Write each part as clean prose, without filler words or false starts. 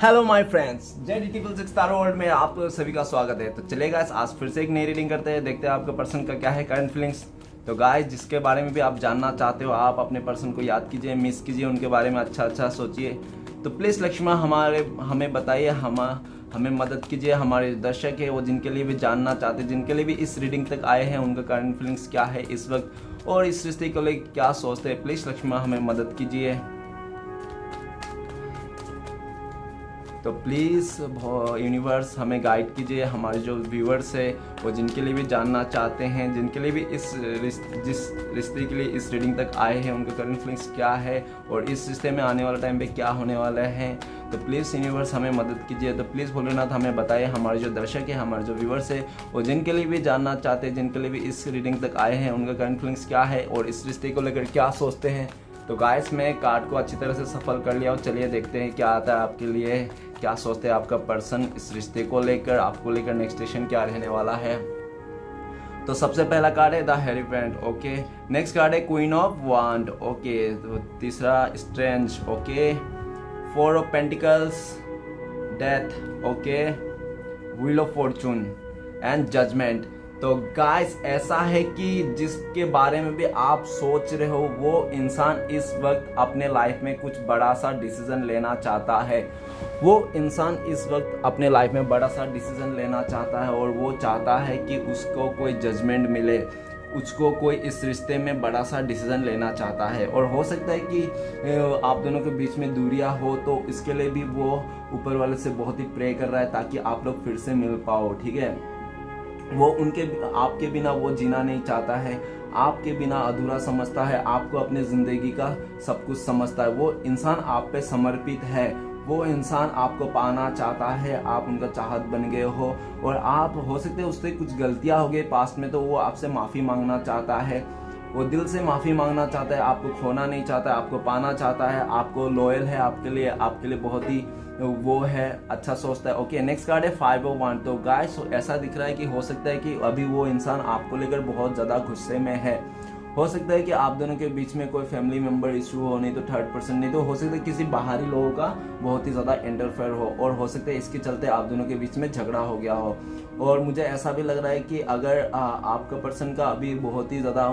Hello my friends, JD6 taro world में आप सभी का स्वागत है। तो चलिए गाइस, आज फिर से एक नई रीडिंग करते हैं, देखते हैं आपका पर्सन का क्या है करंट फीलिंग्स। तो गाइस, जिसके बारे में भी आप जानना चाहते हो, आप अपने पर्सन को याद कीजिए, मिस कीजिए, उनके बारे में अच्छा सोचिए। तो प्लीज़ लक्ष्मण हमें बताइए, हमें मदद कीजिए। हमारे दर्शक है वो जिनके लिए भी जानना चाहते हैं, जिनके लिए भी इस रीडिंग तक आए हैं, उनका करंट फीलिंग्स क्या है इस वक्त और इस रिश्ते को लेकर क्या सोचते हैं। प्लीज़ लक्ष्मण हमें मदद कीजिए। तो प्लीज़ यूनिवर्स हमें गाइड कीजिए। हमारे जो व्यूअर्स है वो जिनके लिए भी जानना चाहते हैं, जिनके लिए भी जिस रिश्ते के लिए इस रीडिंग तक आए हैं, उनका करंट फीलिंग्स क्या है और इस रिश्ते में आने वाला टाइम पे क्या होने वाला है। तो प्लीज़ यूनिवर्स हमें मदद कीजिए। तो प्लीज़ भोलेनाथ हमें बताइए, हमारे जो दर्शक है, हमारे जो व्यूअर्स है वो जिनके लिए भी जानना चाहते हैं, जिनके लिए भी इस रीडिंग तक आए हैं, उनका करंट फीलिंग्स क्या है और इस रिश्ते को लेकर क्या सोचते हैं। तो गाइस, मैं कार्ड को अच्छी तरह से सफल कर लिया और चलिए देखते हैं क्या आता है आपके लिए, क्या सोचते हैं आपका पर्सन इस रिश्ते को लेकर, आपको लेकर नेक्स्ट स्टेशन क्या रहने वाला है। तो सबसे पहला कार्ड है the hierophant, okay. Next card है क्वीन ऑफ वांड, ओके। तो तीसरा strength, okay. Four of pentacles, death, okay. Wheel of fortune and judgement. तो गाइस, ऐसा है कि जिसके बारे में भी आप सोच रहे हो वो इंसान इस वक्त अपने लाइफ में कुछ बड़ा सा डिसीजन लेना चाहता है। वो इंसान इस वक्त अपने लाइफ में बड़ा सा डिसीजन लेना चाहता है और वो चाहता है कि उसको कोई जजमेंट मिले, उसको कोई इस रिश्ते में बड़ा सा डिसीजन लेना चाहता है। और हो सकता है कि आप दोनों के बीच में दूरियां हो, तो इसके लिए भी वो ऊपर वाले से बहुत ही प्रे कर रहा है ताकि आप लोग फिर से मिल पाओ, ठीक है। वो आपके बिना वो जीना नहीं चाहता है, आपके बिना अधूरा समझता है, आपको अपने ज़िंदगी का सब कुछ समझता है। वो इंसान आप पे समर्पित है, वो इंसान आपको पाना चाहता है, आप उनका चाहत बन गए हो और आप हो सकते हैं उससे कुछ गलतियां हो गई पास्ट में, तो वो आपसे माफ़ी मांगना चाहता है। वो दिल से माफ़ी मांगना चाहता है, आपको खोना नहीं चाहता है, आपको पाना चाहता है, आपको लॉयल है, आपके लिए बहुत ही वो है, अच्छा सोचता है। ओके, नेक्स्ट कार्ड है 5 ऑफ वांड। तो गाइस, ऐसा दिख रहा है कि हो सकता है कि अभी वो इंसान आपको लेकर बहुत ज़्यादा गुस्से में है। हो सकता है कि आप दोनों के बीच में कोई फैमिली मेंबर इशू हो, नहीं तो थर्ड पर्सन, नहीं तो हो सकता है किसी बाहरी लोगों का बहुत ही ज़्यादा इंटरफेयर हो और हो सकता है इसके चलते आप दोनों के बीच में झगड़ा हो गया हो। और मुझे ऐसा भी लग रहा है कि अगर आपका पर्सन का अभी बहुत ही ज़्यादा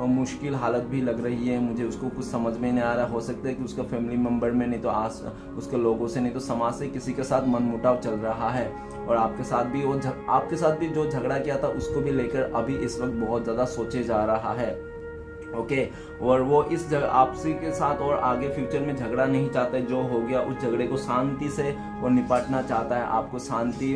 मुश्किल हालत भी लग रही है, मुझे उसको कुछ समझ में नहीं आ रहा। हो सकता है कि उसका फैमिली मेंबर में, नहीं तो उसके लोगों से, नहीं तो समाज से किसी के साथ मनमुटाव चल रहा है और आपके साथ भी जो झगड़ा किया था उसको भी लेकर अभी इस वक्त बहुत ज़्यादा सोचे जा रहा है, ओके। और वो आपसी के साथ और आगे फ्यूचर में झगड़ा नहीं चाहता है। जो हो गया उस झगड़े को शांति से और निपटना चाहता है, आपको शांति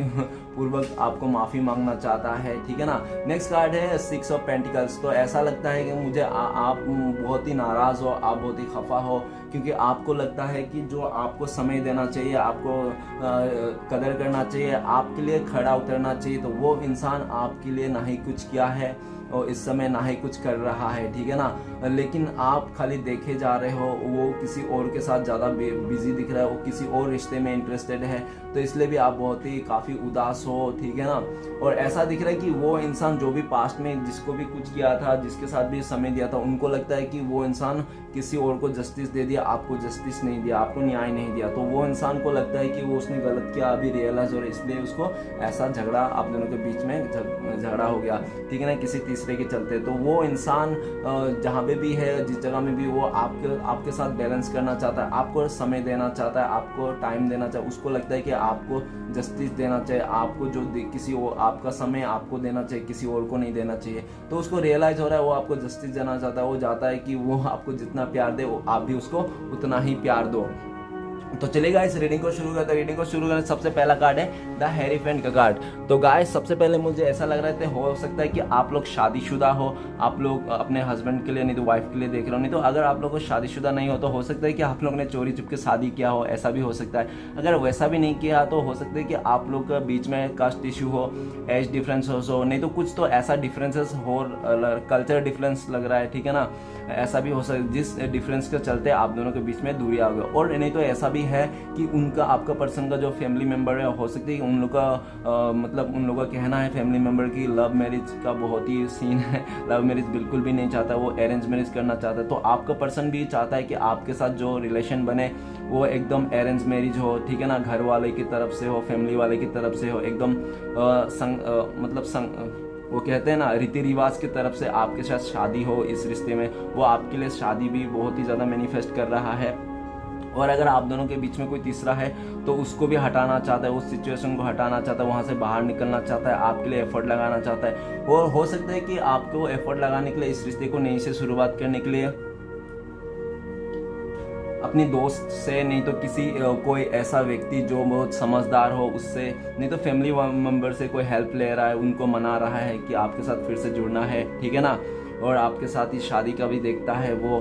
पूर्वक आपको माफ़ी मांगना चाहता है, ठीक है ना। नेक्स्ट कार्ड है 6 ऑफ पेंटिकल्स। तो ऐसा लगता है कि मुझे आप बहुत ही नाराज़ हो, आप बहुत ही खफा हो, क्योंकि आपको लगता है कि जो आपको समय देना चाहिए, आपको कदर करना चाहिए, आपके लिए खड़ा उतरना चाहिए, तो वो इंसान आपके लिए ना ही कुछ किया है और इस समय ना ही कुछ कर रहा है, ठीक है ना। लेकिन आप खाली देखे जा रहे हो, वो किसी और के साथ ज़्यादा बिजी दिख रहा है, वो किसी और रिश्ते में इंटरेस्टेड है, तो इसलिए भी आप बहुत ही काफ़ी उदास हो, ठीक है ना। और ऐसा दिख रहा है कि वो इंसान जो भी पास्ट में जिसको भी कुछ किया था, जिसके साथ भी समय दिया था, उनको लगता है कि वो इंसान किसी और को जस्टिस दे दिया, आपको जस्टिस नहीं दिया, आपको न्याय नहीं दिया। तो वो इंसान को लगता है कि वो उसने गलत किया, अभी रियलाइज हो रहा है, इसलिए उसको ऐसा झगड़ा आप दोनों के बीच में झगड़ा हो गया, ठीक है ना, किसी तीसरे के चलते। तो वो इंसान जहाँ पे भी है, जिस जगह में भी, वो आपके साथ बैलेंस करना चाहता है, आपको समय देना चाहता है, आपको टाइम देना चाहता है। उसको लगता है कि आपको जस्टिस देना चाहिए, आपको जो किसी और आपका समय आपको देना चाहिए, किसी और को नहीं देना चाहिए। तो उसको रियलाइज हो रहा है, वो आपको जस्टिस देना चाहता है, वो चाहता है कि वो आपको जितना प्यार दे वो आप भी उसको उतना ही प्यार दो। तो चलेगा, इस रीडिंग को शुरू करते हैं। रीडिंग को शुरू करने सबसे पहला कार्ड है द हेरीफेंट का कार्ड। तो गाइस, सबसे पहले मुझे ऐसा लग रहा है हो सकता है कि आप लोग शादीशुदा हो, आप लोग अपने हस्बैंड के लिए, नहीं तो वाइफ के लिए देख रहे हो। नहीं तो अगर आप लोग को शादीशुदा नहीं हो तो हो सकता है कि आप लोग ने चोरी चुपके शादी किया हो, ऐसा भी हो सकता है। अगर वैसा भी नहीं किया तो हो सकता है कि आप लोग के बीच में कास्ट इशू हो, एज डिफरेंस हो, नहीं तो कुछ तो ऐसा डिफरेंसेस हो, कल्चर डिफरेंस लग रहा है, ठीक है ना। ऐसा भी हो सकता है जिस डिफरेंस के चलते आप दोनों के बीच में दूरियां हो गई। और नहीं तो ऐसा भी भी है कि उनका आपका पर्सन का जो फैमिली मेम्बर है, हो सकता है उन लोग का मतलब उन लोगों का कहना है फैमिली मेम्बर की लव मैरिज का बहुत ही सीन है, लव मैरिज बिल्कुल भी नहीं चाहता, वो अरेंज मैरिज करना चाहता है। तो आपका पर्सन भी चाहता है कि आपके साथ जो रिलेशन बने वो एकदम अरेंज मैरिज हो, ठीक है ना, घर वाले की तरफ से हो, फैमिली वाले की तरफ से हो, एकदम वो कहते हैं ना रीति रिवाज की तरफ से आपके साथ शादी हो इस रिश्ते में। वो आपके लिए शादी भी बहुत ही ज़्यादा मैनिफेस्ट कर रहा है। और अगर आप दोनों के बीच में कोई तीसरा है तो उसको भी हटाना चाहता है, उस सिचुएशन को हटाना चाहता है, वहाँ से बाहर निकलना चाहता है, आपके लिए एफर्ट लगाना चाहता है। और हो सकता है कि आपको एफर्ट लगाने के लिए, इस रिश्ते को नई से शुरुआत करने के लिए अपनी दोस्त से, नहीं तो किसी कोई ऐसा व्यक्ति जो बहुत समझदार हो उससे, नहीं तो फैमिली मेम्बर से कोई हेल्प ले रहा है, उनको मना रहा है कि आपके साथ फिर से जुड़ना है, ठीक है ना, और आपके साथ ही शादी का भी देखता है वो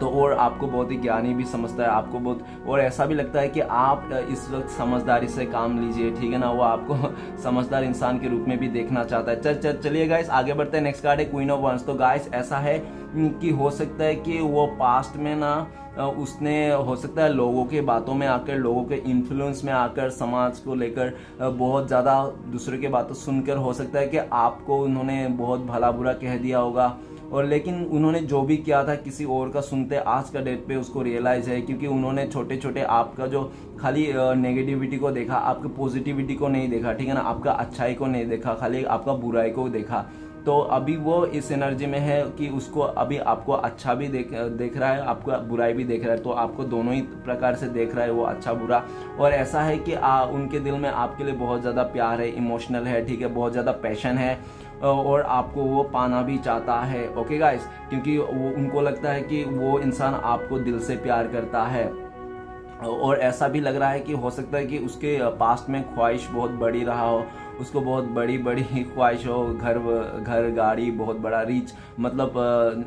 तो। और आपको बहुत ही ज्ञानी भी समझता है, आपको बहुत, और ऐसा भी लगता है कि आप इस वक्त समझदारी से काम लीजिए, ठीक है ना, वो आपको समझदार इंसान के रूप में भी देखना चाहता है। चलिए गाइस आगे बढ़ते हैं। नेक्स्ट कार्ड है क्वीन ऑफ वंस। तो गाइस ऐसा है कि हो सकता है कि वो पास्ट में ना उसने, हो सकता है लोगों के बातों में आकर, लोगों के इन्फ्लुएंस में आकर, समाज को लेकर बहुत ज़्यादा दूसरे के बातों सुनकर, हो सकता है कि आपको उन्होंने बहुत भला बुरा कह दिया होगा, और लेकिन उन्होंने जो भी किया था किसी और का सुनते आज का डेट पे उसको रियलाइज है, क्योंकि उन्होंने छोटे छोटे आपका जो खाली नेगेटिविटी को देखा, आपके पॉजिटिविटी को नहीं देखा, ठीक है ना, आपका अच्छाई को नहीं देखा, खाली आपका बुराई को देखा। तो अभी वो इस एनर्जी में है कि उसको अभी आपको अच्छा भी देख रहा है, आपको बुराई भी देख रहा है, तो आपको दोनों ही प्रकार से देख रहा है वो, अच्छा बुरा। और ऐसा है कि उनके दिल में आपके लिए बहुत ज़्यादा प्यार है, इमोशनल है, ठीक है, बहुत ज़्यादा पैशन है, और आपको वो पाना भी चाहता है। ओके गाइस, क्योंकि वो उनको लगता है कि वो इंसान आपको दिल से प्यार करता है। और ऐसा भी लग रहा है कि हो सकता है कि उसके पास्ट में ख्वाहिश बहुत बड़ी रहा हो, उसको बहुत बड़ी बड़ी ख्वाहिश हो, घर गाड़ी बहुत बड़ा रीच, मतलब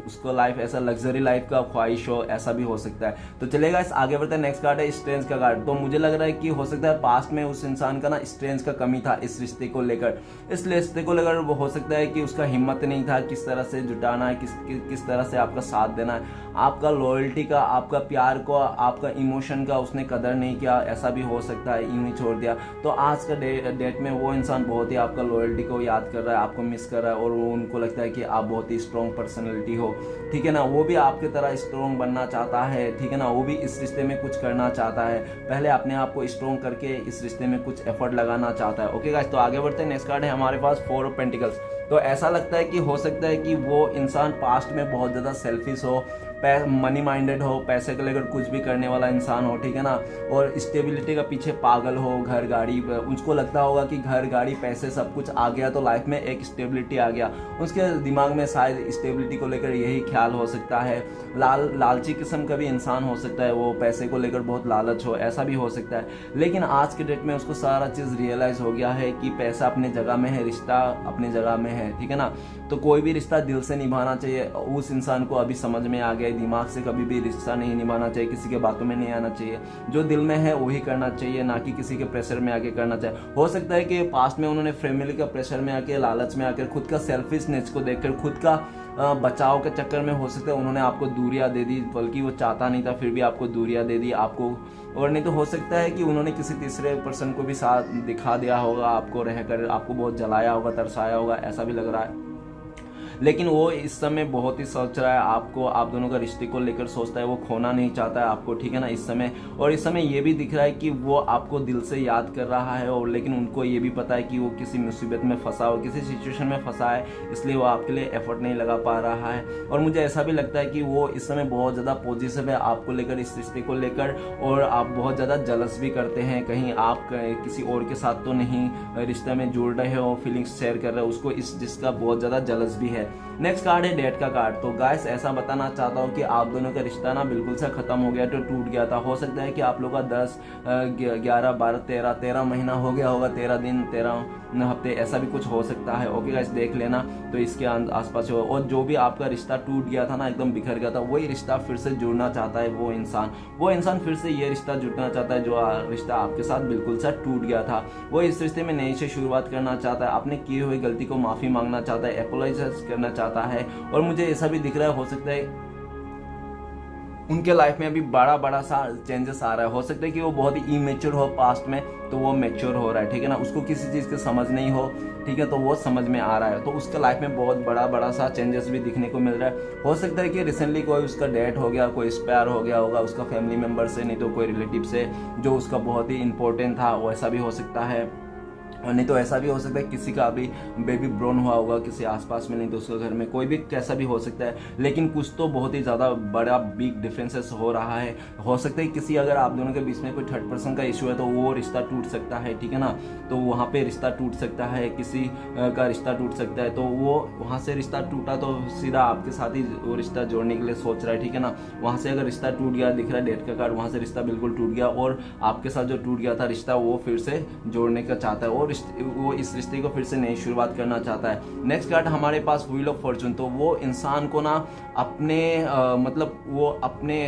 उसको लाइफ ऐसा लग्जरी लाइफ का ख्वाहिश हो, ऐसा भी हो सकता है। तो चलेगा इस आगे बढ़ते हैं। नेक्स्ट कार्ड है स्ट्रेंथ का कार्ड। तो मुझे लग रहा है कि हो सकता है पास्ट में उस इंसान का ना स्ट्रेंथ का कमी था इस रिश्ते को लेकर, इस रिश्ते को लेकर वो हो सकता है कि उसका हिम्मत नहीं था किस तरह से जुटाना है, किस तरह से आपका साथ देना है, आपका लॉयल्टी का, आपका प्यार को, आपका इमोशन का उसने कदर नहीं किया, ऐसा भी हो सकता है, यूं ही छोड़ दिया। तो आज का डेट में वो इंसान बहुत ही आपका लॉयल्टी को याद कर रहा है, आपको मिस कर रहा है, और वो उनको लगता है कि आप बहुत ही स्ट्रॉन्ग पर्सनैलिटी हो, ठीक है ना, वो भी आपकी तरह स्ट्रॉन्ग बनना चाहता है, ठीक है ना, वो भी इस रिश्ते में कुछ करना चाहता है, पहले अपने आप को स्ट्रॉन्ग करके इस रिश्ते में कुछ एफर्ट लगाना चाहता है। ओके गाइस, तो आगे बढ़ते हैं। नेक्स्ट कार्ड है हमारे पास 4 ऑफ पेंटिकल्स। तो ऐसा लगता है कि हो सकता है कि वो इंसान पास्ट में बहुत ज़्यादा सेल्फिश हो, मनी माइंडेड हो, पैसे को लेकर कुछ भी करने वाला इंसान हो, ठीक है ना, और स्टेबिलिटी का पीछे पागल हो, घर गाड़ी, उसको लगता होगा कि घर गाड़ी पैसे सब कुछ आ गया तो लाइफ में एक स्टेबिलिटी आ गया, उसके दिमाग में शायद स्टेबिलिटी को लेकर यही ख्याल हो सकता है। लालची किस्म का भी इंसान हो सकता है, वो पैसे को लेकर बहुत लालच हो, ऐसा भी हो सकता है। लेकिन आज के डेट में उसको सारा चीज़ रियलाइज हो गया है कि पैसा अपने जगह में है, रिश्ता अपने जगह में है, ठीक है ना, तो कोई भी रिश्ता दिल से निभाना चाहिए। उस इंसान को अभी समझ में आ गया, दिमाग से कभी भी रिश्ता नहीं निभाना चाहिए, किसी के बातों में नहीं आना चाहिए, जो दिल में है वही करना चाहिए, ना कि किसी के प्रेशर में आके करना चाहिए। हो सकता है कि पास्ट में उन्होंने फैमिली का प्रेशर में आके, लालच में आकर, खुद का सेल्फिशनेस को देखकर, खुद का बचाव के चक्कर में हो सकता है उन्होंने आपको दूरियां दे दी, बल्कि वो चाहता नहीं था फिर भी आपको दूरियां दे दी आपको। और नहीं तो हो सकता है कि उन्होंने किसी तीसरे पर्सन को भी साथ दिखा दिया होगा, आपको रहकर आपको बहुत जलाया होगा, तरसाया होगा, ऐसा भी लग रहा है। लेकिन वो इस समय बहुत ही सोच रहा है आपको, आप दोनों का रिश्ते को लेकर सोचता है, वो खोना नहीं चाहता है आपको, ठीक है ना, इस समय। और इस समय ये भी दिख रहा है कि वो आपको दिल से याद कर रहा है, और लेकिन उनको ये भी पता है कि वो किसी मुसीबत में फंसा हो, किसी सिचुएशन में फंसा है, इसलिए वो आपके लिए एफर्ट नहीं लगा पा रहा है। और मुझे ऐसा भी लगता है कि वो इस समय बहुत ज़्यादा पॉजिटिव है आपको लेकर, इस रिश्ते को लेकर, और आप बहुत ज़्यादा जलस भी करते हैं, कहीं आप किसी और के साथ तो नहीं रिश्ते में जुड़ रहे हो, फीलिंग्स शेयर कर रहे हो उसको, इस जिसका बहुत ज़्यादा जलस भी है। नेक्स्ट कार्ड है डेट का कार्ड। तो गाइस ऐसा बताना चाहता हूँ कि आप दोनों का रिश्ता ना बिल्कुल से खत्म हो गया, तो टूट गया था। हो सकता है कि आप लोग का 10, 11, 12, 13 महीना हो गया होगा, 13 दिन, 13 हफ्ते, ऐसा भी कुछ हो सकता है। ओके गाइस, देख लेना तो इसके आसपास हो। और जो भी आपका रिश्ता टूट गया था ना, एकदम बिखर गया था, वही रिश्ता फिर से जुड़ना चाहता है वो इंसान फिर से ये रिश्ता जुड़ना चाहता है, जो रिश्ता आपके साथ बिल्कुल सा टूट गया था, वो इस रिश्ते में नई से शुरुआत करना चाहता है, अपने किए हुए गलती को माफी मांगना चाहता है, एपोलोजाइज करना चाहता है। और मुझे ऐसा भी दिख रहा है, हो सकता है उनके लाइफ में अभी बड़ा बड़ा सा चेंजेस आ रहा है। हो सकता है कि वो बहुत ही इमेच्योर हो पास्ट में, तो वो मैच्योर हो रहा है, ठीक है ना। उसको किसी चीज़ की समझ नहीं हो, ठीक है, तो वो समझ में आ रहा है। तो उसके लाइफ में बहुत बड़ा सा चेंजेस भी दिखने को मिल रहा है। हो सकता है कि रिसेंटली कोई उसका डेथ हो गया, कोई एक्सपायर हो गया होगा उसका फैमिली मेम्बर से, नहीं तो कोई रिलेटिव से जो उसका बहुत ही इंपॉर्टेंट था, वैसा भी हो सकता है। और नहीं तो ऐसा भी हो सकता है किसी का अभी बेबी ब्रोन हुआ होगा किसी आसपास में, नहीं तो उसके घर में, कोई भी कैसा भी हो सकता है। लेकिन कुछ तो बहुत ही ज़्यादा बड़ा बिग डिफरेंसेस हो रहा है। हो सकता है किसी, अगर आप दोनों के बीच में कोई थर्ड पर्सन का इशू है तो वो रिश्ता टूट सकता है, ठीक है ना। तो वहाँ पे रिश्ता टूट सकता है, किसी का रिश्ता टूट सकता है। तो वो वहाँ से रिश्ता टूटा तो सीधा आपके साथ ही वो रिश्ता जोड़ने के लिए सोच रहा है, ठीक है ना। वहाँ से अगर रिश्ता टूट गया, दिख रहा है डेट का कार्ड, वहाँ से रिश्ता बिल्कुल टूट गया और आपके साथ जो टूट गया था रिश्ता वो फिर से जोड़ने का चाहता है और वो इस रिश्ते को फिर से नई शुरुआत करना चाहता है। नेक्स्ट कार्ड हमारे पास व्हील ऑफ फॉर्चून। तो वो इंसान को ना अपने मतलब वो अपने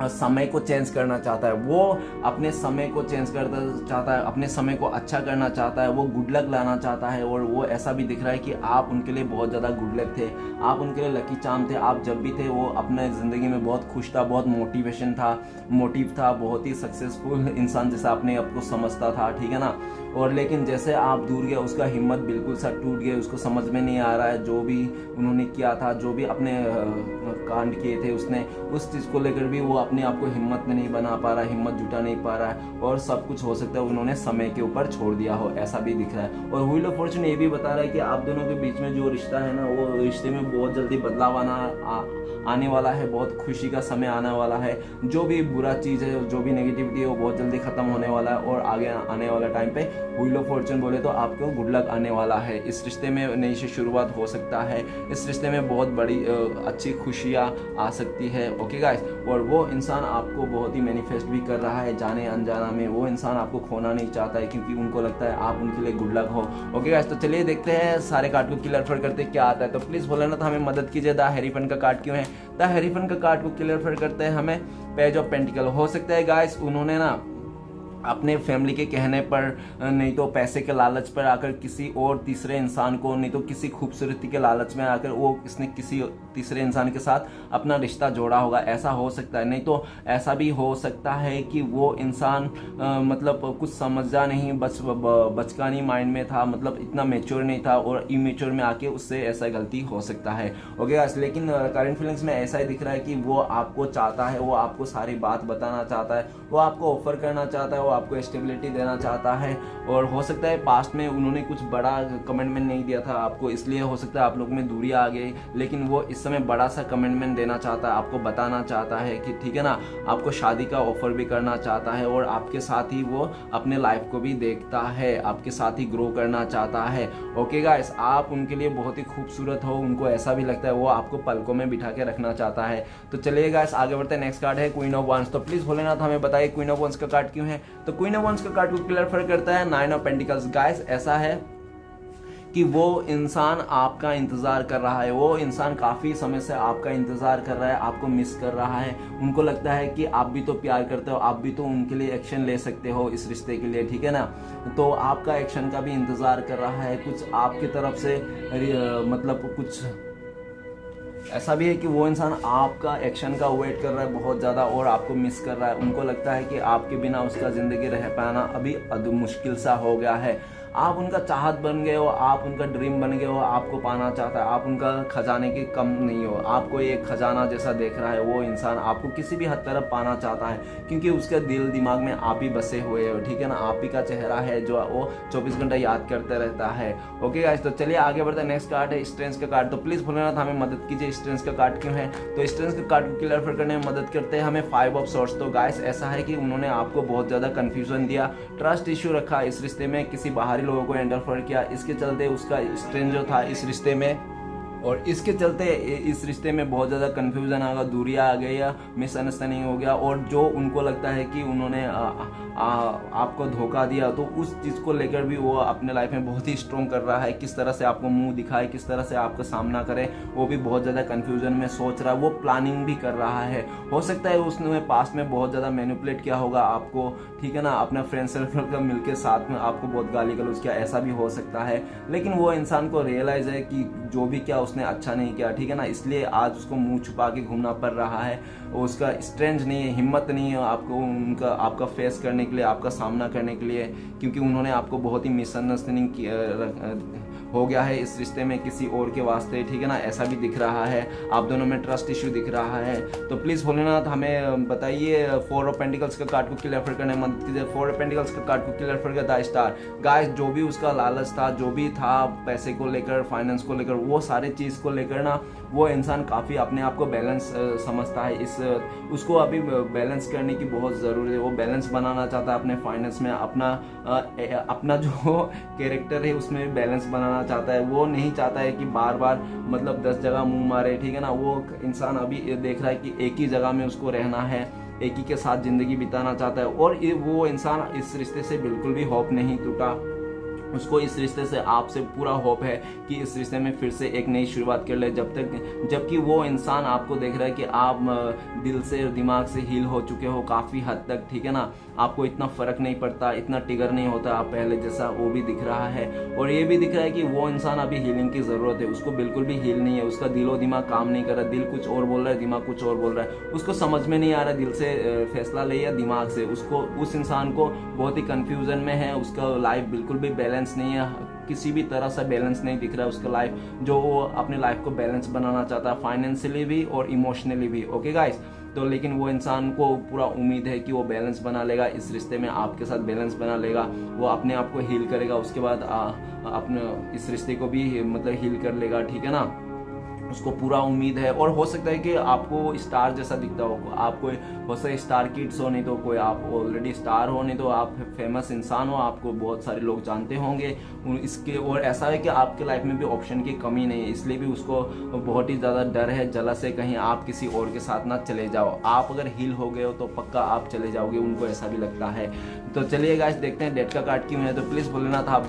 समय को चेंज करना चाहता है, वो अपने समय को चेंज करना चाहता है, अपने समय को अच्छा करना चाहता है, वो गुड लक लाना चाहता है। और वो ऐसा भी दिख रहा है कि आप उनके लिए बहुत ज़्यादा गुड लक थे, आप उनके लिए लकी चार्म थे। आप जब भी थे वो अपने ज़िंदगी में बहुत खुश था, बहुत मोटिव था, बहुत ही सक्सेसफुल इंसान जैसा अपने आप को समझता था, ठीक है ना। और लेकिन जैसे आप दूर गए उसका हिम्मत बिल्कुल सा टूट गया, उसको समझ में नहीं आ रहा है जो भी उन्होंने किया था, जो भी अपने कांड किए थे उसने, उस चीज़ को लेकर भी वो अपने आप को हिम्मत में नहीं बना पा रहा है, हिम्मत जुटा नहीं पा रहा है। और सब कुछ हो सकता है उन्होंने समय के ऊपर छोड़ दिया हो, ऐसा भी दिख रहा है। और व्हील ऑफ फॉर्चून ये भी बता रहा है कि आप दोनों के बीच में जो रिश्ता है ना, वो रिश्ते में बहुत जल्दी बदलाव आने वाला है, बहुत खुशी का समय आने वाला है। जो भी बुरा चीज़ है, जो भी नेगेटिविटी है वो बहुत जल्दी खत्म होने वाला है। और आगे आने वाला टाइम पे व्हील ऑफ फॉर्चून बोले तो आपको गुड लक आने वाला है। इस रिश्ते में नई से शुरुआत हो सकता है, इस रिश्ते में बहुत बड़ी अच्छी खुशियाँ आ सकती है। ओके गाइस, और वो इंसान आपको बहुत ही मैनिफेस्ट भी कर रहा है जाने अनजाना में। वो इंसान आपको खोना नहीं चाहता है क्योंकि उनको लगता है आप उनके लिए गुड लक हो। ओके गाइस, तो चलिए देखते हैं सारे कार्ड को क्लियर करते क्या आता है। तो प्लीज़ भोलेनाथ हमें मदद कीजिए। द हेरीफन का कार्ड क्यों है? द हेरीफन का कार्ड को क्लियर करते हैं हमें पेज ऑफ पेंटिकल। हो सकता है गाइस उन्होंने ना अपने फैमिली के कहने पर, नहीं तो पैसे के लालच पर आकर किसी और तीसरे इंसान को, नहीं तो किसी खूबसूरती के लालच में आकर वो इसने किसी तीसरे इंसान के साथ अपना रिश्ता जोड़ा होगा, ऐसा हो सकता है। नहीं तो ऐसा भी हो सकता है कि वो इंसान मतलब कुछ समझा नहीं, बचकानी माइंड में था, मतलब इतना मेच्योर नहीं था और इमेच्योर में आके उससे ऐसा गलती हो सकता है। ओके गाइस, लेकिन करंट फीलिंग्स में ऐसा ही दिख रहा है कि वो आपको चाहता है, वो आपको सारी बात बताना चाहता है, वो आपको ऑफर करना चाहता है, वो आपको स्टेबिलिटी देना चाहता है। और हो सकता है पास्ट में उन्होंने कुछ बड़ा कमिटमेंट नहीं दिया था आपको, इसलिए हो सकता है आप लोग में दूरी आ गई। लेकिन वो इस समय बड़ा सा कमिटमेंट देना चाहता है, आपको बताना चाहता है कि ठीक है ना, आपको शादी का ऑफर भी करना चाहता है और आपके साथ ही वो अपने लाइफ को भी देखता है, आपके साथ ही ग्रो करना चाहता है। ओके गाइस, आप उनके लिए बहुत ही खूबसूरत हो, उनको ऐसा भी लगता है, वो आपको पलकों में बिठा के रखना चाहता है। तो चलिए गाइस आगे बढ़ते हैं। नेक्स्ट कार्ड है क्वीन ऑफ वांड्स। तो प्लीज भोलेनाथ हमें बताइए क्वीन ऑफ वांड्स का कार्ड क्यों है? तो क्वीन ऑफ वांड्स का कार्ड को क्लियर करता है नाइन ऑफ पेंटिकल्स। गाइस ऐसा है कि वो इंसान आपका इंतज़ार कर रहा है, वो इंसान काफ़ी समय से आपका इंतज़ार कर रहा है, आपको मिस कर रहा है। उनको लगता है कि आप भी तो प्यार करते हो, आप भी तो उनके लिए एक्शन ले सकते हो इस रिश्ते के लिए, ठीक है ना। तो आपका एक्शन का भी इंतज़ार कर रहा है, कुछ आपकी तरफ से मतलब कुछ ऐसा भी है कि वो इंसान आपका एक्शन का वेट कर रहा है बहुत ज़्यादा और आपको मिस कर रहा है। उनको लगता है कि आपके बिना उसका ज़िंदगी रह पाना अभी मुश्किल सा हो गया है। आप उनका चाहत बन गए हो, आप उनका ड्रीम बन गए हो, आपको पाना चाहता है, आप उनका खजाने के कम नहीं हो, आपको एक खजाना जैसा देख रहा है। वो इंसान आपको किसी भी हद तरफ पाना चाहता है क्योंकि उसके दिल दिमाग में आप ही बसे हुए हो, ठीक है ना। आप ही का चेहरा है जो वो 24 घंटा याद करते रहता है। ओके गाइस, तो चलिए आगे बढ़ते हैं। नेक्स्ट कार्ड है स्ट्रेंथ का कार्ड। तो प्लीज़ भोलेनाथ हमें मदद कीजिए, स्ट्रेंथ का कार्ड क्यों है? तो स्ट्रेंथ का कार्ड को क्लियर करने में मदद करते हैं हमें फाइव ऑफ सॉर्ड्स। तो गाइस ऐसा है कि उन्होंने आपको बहुत ज़्यादा कन्फ्यूजन दिया, ट्रस्ट इश्यू रखा इस रिश्ते में, किसी बाहरी लोगों को इंटरफेयर किया, इसके चलते उसका स्ट्रेंथ जो था इस रिश्ते में, और इसके चलते इस रिश्ते में बहुत ज़्यादा कन्फ्यूज़न आ गया, दूरियाँ आ गई या मिसअंडरस्टैंडिंग हो गया। और जो उनको लगता है कि उन्होंने आपको धोखा दिया, तो उस चीज़ को लेकर भी वो अपने लाइफ में बहुत ही स्ट्रॉन्ग कर रहा है। किस तरह से आपको मुंह दिखाए, किस तरह से आपका सामना करे, वो भी बहुत ज़्यादा कन्फ्यूजन में सोच रहा है, वो प्लानिंग भी कर रहा है। हो सकता है उसने पास्ट में बहुत ज़्यादा मैनिपुलेट किया होगा आपको, ठीक है ना, अपना फ्रेंड सर्कल का मिलकर साथ में आपको बहुत गाली गलौज किया, ऐसा भी हो सकता है। लेकिन वो इंसान को रियलाइज़ है कि जो भी क्या उसने उसने अच्छा नहीं किया, ठीक है ना, इसलिए आज उसको मुंह छुपा के घूमना पड़ रहा है। उसका स्ट्रेंथ नहीं है, हिम्मत नहीं है आपका फेस करने के लिए, आपका सामना करने के लिए, क्योंकि उन्होंने आपको बहुत ही मिसअंडरस्टैंडिंग हो गया है इस रिश्ते में किसी और के वास्ते, ठीक है ना, ऐसा भी दिख रहा है। आप दोनों में ट्रस्ट इश्यू दिख रहा है। तो प्लीज़ भोलेनाथ हमें बताइए 4 ऑफ पेंटिकल्स का कार्ड को क्लियर करने में मदद कीजिए। 4 ऑफ पेंटिकल्स का कार्ड को क्लियर कर द स्टार। गाइस, जो भी उसका लालच था, जो भी था पैसे को लेकर, फाइनेंस को लेकर, वो सारे चीज़ को लेकर ना वो इंसान काफ़ी अपने आप को बैलेंस समझता है। उसको अभी बैलेंस करने की बहुत ज़रूरत है। वो बैलेंस बनाना चाहता है अपने फाइनेंस में, अपना जो कैरेक्टर है उसमें बैलेंस बनाना चाहता है। वो नहीं चाहता है कि बार बार मतलब 10 जगह मुंह मारे, ठीक है ना। वो इंसान अभी देख रहा है कि एक ही जगह में उसको रहना है, एक ही के साथ ज़िंदगी बिताना चाहता है। और वो इंसान इस रिश्ते से बिल्कुल भी होप नहीं टूटा। उसको इस रिश्ते से आपसे पूरा होप है कि इस रिश्ते में फिर से एक नई शुरुआत कर ले। जबकि वो इंसान आपको देख रहा है कि आप दिल से और दिमाग से हील हो चुके हो काफ़ी हद तक, ठीक है ना। आपको इतना फ़र्क नहीं पड़ता, इतना टिगर नहीं होता आप पहले जैसा, वो भी दिख रहा है। और ये भी दिख रहा है कि वो इंसान अभी हीलिंग की ज़रूरत है। उसको बिल्कुल भी हील नहीं है। उसका दिलो दिमाग काम नहीं कर रहा। दिल कुछ और बोल रहा है, दिमाग कुछ और बोल रहा है। उसको समझ में नहीं आ रहा दिल से फैसला ले या दिमाग से। उस इंसान को बहुत ही कन्फ्यूजन में है। उसका लाइफ बिल्कुल भी बैलेंस नहीं है, किसी भी तरह से बैलेंस नहीं दिख रहा है उसका लाइफ, जो वो अपने लाइफ को बैलेंस बनाना चाहता है, फाइनेंशियली भी और इमोशनली भी। ओके गाइस, तो लेकिन वो इंसान को पूरा उम्मीद है कि वो बैलेंस बना लेगा इस रिश्ते में, आपके साथ बैलेंस बना लेगा। वो अपने आप को हील करेगा, उसके बाद अपने इस रिश्ते को भी मतलब हील कर लेगा, ठीक है ना। उसको पूरा उम्मीद है। और हो सकता है कि आपको स्टार जैसा दिखता हो, आप कोई हो सकता है स्टार किड्स हो, नहीं तो कोई आप ऑलरेडी स्टार हो, नहीं तो आप फेमस इंसान हो, आपको बहुत सारे लोग जानते होंगे इसके। और ऐसा है कि आपके लाइफ में भी ऑप्शन की कमी नहीं है, इसलिए भी उसको बहुत ही ज़्यादा डर है, जलस है, कहीं आप किसी और के साथ ना चले जाओ। आप अगर हील हो गए हो तो पक्का आप चले जाओगे, उनको ऐसा भी लगता है। तो चलिए गाइस, देखते हैं डेथ का कार्ड क्यों है। तो प्लीज़ भोलेनाथ आप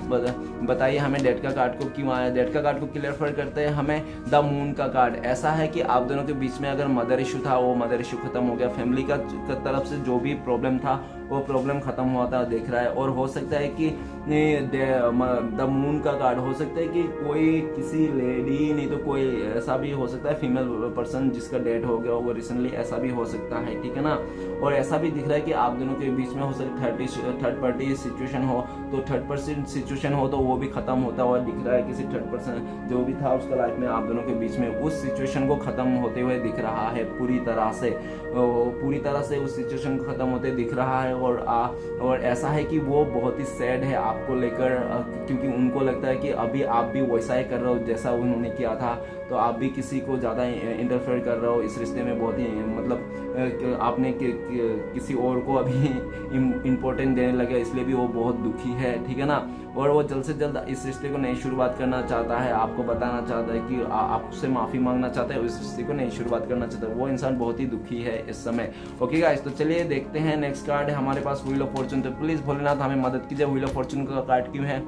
बताइए हमें डेथ का कार्ड को क्यों आया। डेथ का कार्ड को क्लियर करते हैं हमें द मून का कार्ड। ऐसा है कि आप दोनों के बीच में अगर मदर इशू था, वो मदर इशू खत्म हो गया। फैमिली का तरफ से जो भी प्रॉब्लम था वो प्रॉब्लम खत्म हुआ था दिख रहा है। और हो सकता है कि द मून का कार्ड हो सकता है कि कोई किसी लेडी, नहीं तो कोई ऐसा भी हो सकता है फीमेल पर्सन जिसका डेथ हो गया वो रिसेंटली, ऐसा भी हो सकता है, ठीक है ना। और ऐसा भी दिख रहा है कि आप दोनों के बीच में हो सकता है थर्ड पार्टी सिचुएशन हो, तो थर्ड पर्सन सिचुएशन हो तो वो भी खत्म होता हुआ दिख रहा है। किसी थर्ड पर्सन जो भी था उसका लाइफ में आप दोनों के बीच में उस सिचुएशन को खत्म होते हुए दिख रहा है पूरी तरह से उस सिचुएशन को खत्म होते दिख रहा है। और ऐसा है कि वो बहुत ही सैड है आपको लेकर, क्योंकि उनको लगता है कि अभी आप भी वैसा ही कर रहे हो जैसा उन्होंने किया था। तो आप भी किसी को ज़्यादा इंटरफेयर कर रहे हो इस रिश्ते में, बहुत ही मतलब आपने किसी और को अभी इम्पोर्टेंट देने लगे, इसलिए भी वो बहुत दुखी है, ठीक है ना। और वो जल्द से जल्द इस रिश्ते को नई शुरुआत करना चाहता है, आपको बताना चाहता है कि आपसे माफ़ी मांगना चाहता है, इस रिश्ते को नई शुरुआत करना चाहता है। वो इंसान बहुत ही दुखी है इस समय। ओके गाइस, तो चलिए देखते हैं। नेक्स्ट कार्ड है हमारे पास व्हील ऑफ फॉर्चून। तो प्लीज़ भोलेनाथ हमें मदद कीजिए, व्हील ऑफ फॉर्चून का कार्ड क्यों है।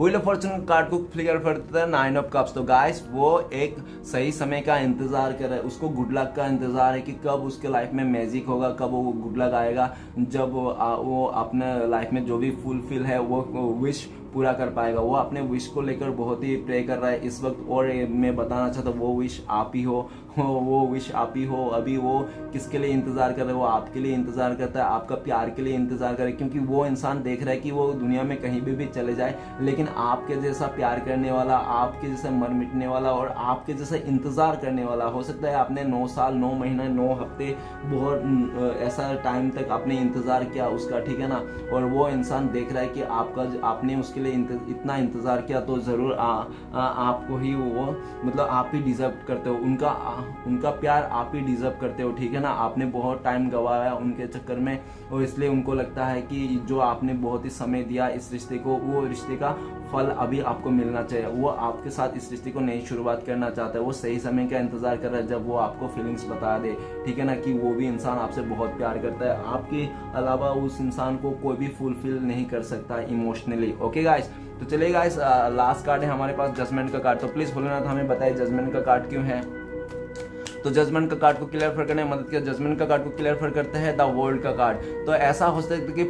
व्हील ऑफ फॉर्चून कार्ड को क्लियर करते हैं 9 ऑफ कप्स। तो गाइस, वो एक सही समय का इंतजार कर रहा है, उसको गुड लक का इंतजार है कि कब उसके लाइफ में मैजिक होगा, कब वो गुड लक आएगा, जब वो अपने लाइफ में जो भी फुलफिल है वो विश पूरा कर पाएगा। वो अपने विश को लेकर बहुत ही प्रे कर रहा है इस वक्त। और मैं बताना चाहता हूँ वो विश आप ही हो, वो विश आप ही हो। अभी वो किसके लिए इंतज़ार कर रहे हो, वो आपके लिए इंतज़ार करता है, आपका प्यार के लिए इंतज़ार करे, क्योंकि वो इंसान देख रहा है कि वो दुनिया में कहीं भी चले जाए, लेकिन आपके जैसा प्यार करने वाला, आपके जैसा मर मिटने वाला और आपके जैसा इंतज़ार करने वाला। हो सकता है आपने 9 साल 9 महीने 9 हफ्ते बहुत ऐसा टाइम तक आपने इंतज़ार किया उसका, ठीक है ना। और वो इंसान देख रहा है कि आपने उसके लिए इतना इंतज़ार किया, तो ज़रूर आपको ही वो मतलब आप ही डिज़र्व करते हो, उनका प्यार आप ही डिज़र्व करते हो, ठीक है ना। आपने बहुत टाइम गंवाया उनके चक्कर में, और इसलिए उनको लगता है कि जो आपने बहुत ही समय दिया इस रिश्ते को, वो रिश्ते का फल अभी आपको मिलना चाहिए। वो आपके साथ इस रिश्ते को नई शुरुआत करना चाहता है। वो सही समय का इंतज़ार कर रहा है जब वो आपको फीलिंग्स बता दे, ठीक है ना, कि वो भी इंसान आपसे बहुत प्यार करता है। आपके अलावा उस इंसान को कोई भी फुलफिल नहीं कर सकता इमोशनली। ओके गाइस, तो चलिए गाइस, लास्ट कार्ड है हमारे पास जजमेंट का कार्ड। तो प्लीज़ भोलेनाथ हमें बताइए जजमेंट का कार्ड क्यों है। तो जजमेंट का कार्ड को क्लियर करने में मदद किया। जजमेंट का कार्ड को क्लियर करते हैं द वर्ल्ड का कार्ड। तो ऐसा हो सकता है कि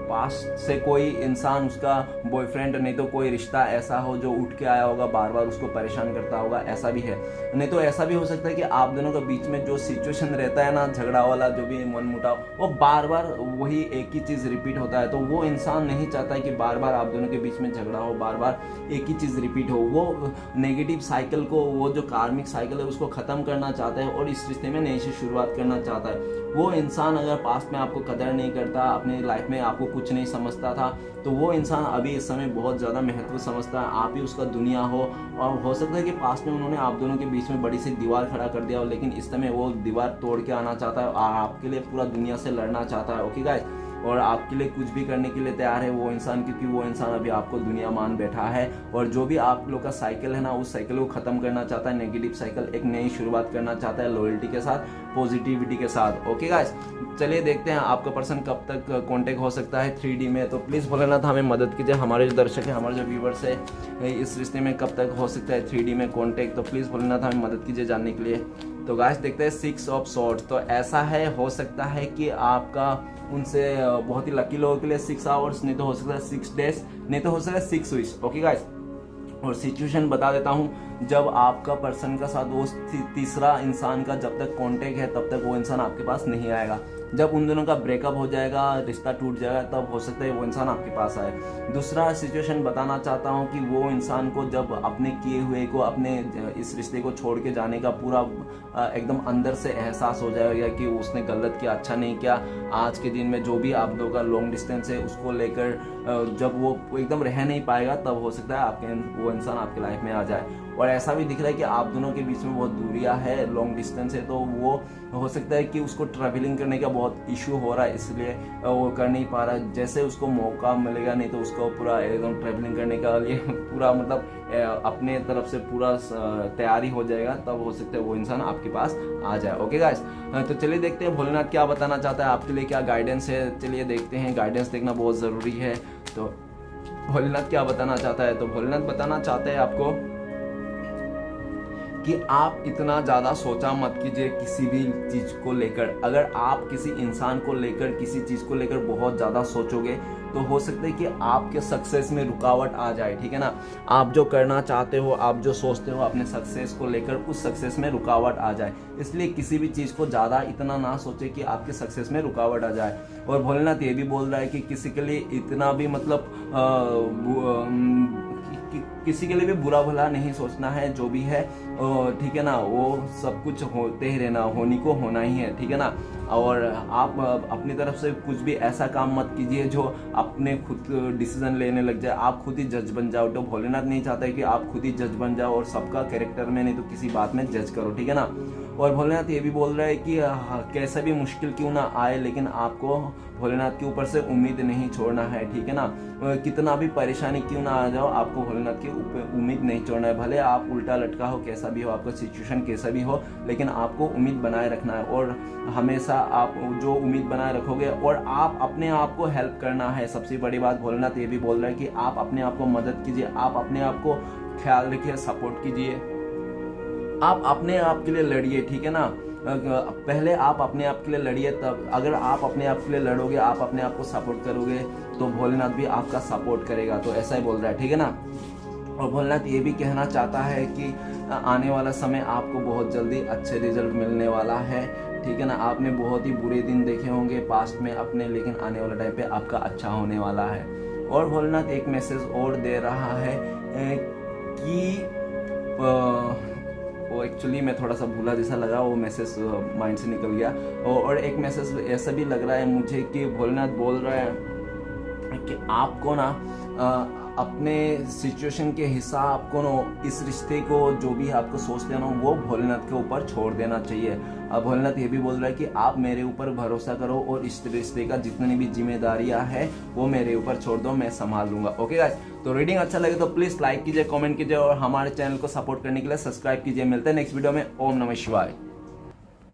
पास्ट से कोई इंसान, उसका बॉयफ्रेंड नहीं तो कोई रिश्ता ऐसा हो जो उठ के आया होगा, बार बार उसको परेशान करता होगा, ऐसा भी है। नहीं तो ऐसा भी हो सकता है कि आप दोनों के बीच में जो सिचुएशन रहता है ना, झगड़ा वाला, जो भी मनमुटाव, वो बार बार वही एक ही चीज़ रिपीट होता है। तो वो इंसान नहीं चाहता है कि बार बार आप दोनों के बीच में झगड़ा हो, बार बार एक ही चीज़ रिपीट हो। वो नेगेटिव साइकिल को, वो जो कार्मिक साइकिल है उसको ख़त्म करना चाहता है और इस रिश्ते में नई से शुरुआत करना चाहता है। वो इंसान अगर पास्ट में आपको कदर नहीं करता, अपनी लाइफ में आपको कुछ नहीं समझता था, तो वो इंसान अभी इस समय बहुत ज़्यादा महत्व समझता है। आप ही उसका दुनिया हो, और हो सकता है कि पास्ट में उन्होंने आप दोनों के बीच में बड़ी सी दीवार खड़ा कर दिया हो, लेकिन इस समय वो दीवार तोड़ के आना चाहता है और आपके लिए पूरा दुनिया से लड़ना चाहता है। ओके गाइस, और आपके लिए कुछ भी करने के लिए तैयार है वो इंसान, क्योंकि वो इंसान अभी आपको दुनिया मान बैठा है। और जो भी आप लोग का साइकिल है ना, उस साइकिल को खत्म करना चाहता है, नेगेटिव साइकिल, एक नई शुरुआत करना चाहता है, लॉयल्टी के साथ, पॉजिटिविटी के साथ। ओके गाइस, चलिए देखते हैं आपका पर्सन कब तक कांटेक्ट हो सकता है 3D में। तो प्लीज़ भोलेनाथ हमें मदद कीजिए, हमारे जो दर्शक है, हमारे जो व्यूवर्स है, इस रिश्ते में कब तक हो सकता है 3D में कांटेक्ट। तो प्लीज़ भोलेनाथ हमें मदद कीजिए जानने के लिए। तो गाइस देखते हैं 6 ऑफ सॉर्ड्स। तो ऐसा है, हो सकता है कि आपका उनसे बहुत ही लकी लोगों के लिए 6 आवर्स, नहीं तो हो सकता है 6 डेज, नहीं तो हो सकता है 6 वीक्स। ओके गाइस, और सिचुएशन बता देता हूँ। जब आपका पर्सन का साथ वो तीसरा इंसान का जब तक कांटेक्ट है, तब तक वो इंसान आपके पास नहीं आएगा। जब उन दोनों का ब्रेकअप हो जाएगा, रिश्ता टूट जाएगा, तब हो सकता है वो इंसान आपके पास आए। दूसरा सिचुएशन बताना चाहता हूँ कि वो इंसान को जब अपने किए हुए को, अपने इस रिश्ते को छोड़ के जाने का पूरा एकदम अंदर से एहसास हो जाएगा कि उसने गलत किया, अच्छा नहीं किया। आज के दिन में जो भी आप लोगों का लॉन्ग डिस्टेंस है, उसको लेकर जब वो एकदम रह नहीं पाएगा, तब हो सकता है आपके वो इंसान आपके लाइफ में आ जाए। और ऐसा भी दिख रहा है कि आप दोनों के बीच में बहुत दूरियां है, लॉन्ग डिस्टेंस है, तो वो हो सकता है कि उसको ट्रैवलिंग करने का बहुत इशू हो रहा है, इसलिए वो कर नहीं पा रहा। जैसे उसको मौका मिलेगा, नहीं तो उसको पूरा एकदम ट्रैवलिंग करने का लिए पूरा मतलब अपने तरफ से पूरा तैयारी हो जाएगा, तब हो सकता है वो इंसान आपके पास आ जाए। ओके गाइस, तो चलिए देखते हैं भोलेनाथ क्या बताना चाहता है, आपके लिए क्या गाइडेंस है। चलिए देखते हैं, गाइडेंस देखना बहुत ज़रूरी है। तो भोलेनाथ क्या बताना चाहता है। तो भोलेनाथ बताना चाहते हैं आपको कि आप इतना ज़्यादा सोचा मत कीजिए किसी भी चीज़ को लेकर। अगर आप किसी इंसान को लेकर, किसी चीज़ को लेकर बहुत ज़्यादा सोचोगे, तो हो सकता है कि आपके सक्सेस में रुकावट आ जाए। ठीक है ना, आप जो करना चाहते हो, आप जो सोचते हो अपने सक्सेस को लेकर, उस सक्सेस में रुकावट आ जाए। इसलिए किसी भी चीज़ को ज़्यादा इतना ना सोचे कि आपके सक्सेस में रुकावट आ जाए। और भोलेनाथ ये भी बोल रहा है कि किसी के लिए इतना भी मतलब किसी के लिए भी बुरा भला नहीं सोचना है। जो भी है ठीक है ना, वो सब कुछ होते ही रहना, होनी को होना ही है। ठीक है ना, और आप अपनी तरफ से कुछ भी ऐसा काम मत कीजिए जो अपने खुद डिसीजन लेने लग जाए, आप खुद ही जज बन जाओ। तो भोलेनाथ नहीं चाहता है कि आप खुद ही जज बन जाओ और सबका कैरेक्टर में, नहीं तो किसी बात में जज करो। ठीक है ना, और भोलेनाथ ये भी बोल रहा है कि कैसा भी मुश्किल क्यों ना आए, लेकिन आपको भोलेनाथ के ऊपर से उम्मीद नहीं छोड़ना है। ठीक है ना, कितना भी परेशानी क्यों ना आ जाओ, आपको भोलेनाथ के ऊपर उम्मीद नहीं छोड़ना है। भले आप उल्टा लटका हो, कैसा भी हो, आपका सिचुएशन कैसा भी हो, लेकिन आपको उम्मीद बनाए रखना है। और हमेशा आप जो उम्मीद बनाए रखोगे, और आप अपने आप को हेल्प करना है। सबसे बड़ी बात भोलेनाथ ये भी बोल रहा है कि आप अपने आप को मदद कीजिए, आप अपने आप को ख्याल रखिए, सपोर्ट कीजिए, आप अपने आप के लिए लड़िए। ठीक है ना, पहले आप अपने आप के लिए लड़िए, तब अगर आप अपने आप के लिए लड़ोगे, आप अपने आप को सपोर्ट करोगे, तो भोलेनाथ भी आपका सपोर्ट करेगा। तो ऐसा ही बोल रहा है। ठीक है ना, और भोलेनाथ ये भी कहना चाहता है कि आने वाला समय आपको बहुत जल्दी अच्छे रिजल्ट मिलने वाला है। ठीक है ना, आपने बहुत ही बुरे दिन देखे होंगे पास्ट में अपने, लेकिन आने वाला टाइम पे आपका अच्छा होने वाला है। और भोलेनाथ एक मैसेज और दे रहा है कि वो एक्चुअली मैं थोड़ा सा भूला जैसा लगा, वो मैसेज माइंड से निकल गया। और एक मैसेज ऐसा भी लग रहा है मुझे कि भोलेनाथ बोल रहा है कि आपको ना अपने सिचुएशन के हिसाब को ना, इस रिश्ते को जो भी आपको सोचते हैं ना, वो भोलेनाथ के ऊपर छोड़ देना चाहिए। अब भोलेनाथ ये भी बोल रहा है कि आप मेरे ऊपर भरोसा करो और इस रिश्ते का जितनी भी जिम्मेदारियां है वो मेरे ऊपर छोड़ दो, मैं संभाल लूंगा। ओके गाइस, तो रीडिंग अच्छा लगे तो प्लीज लाइक कीजिए, कमेंट कीजिए और हमारे चैनल को सपोर्ट करने के लिए सब्सक्राइब कीजिए। मिलते हैं नेक्स्ट वीडियो में। ओम नमः शिवाय।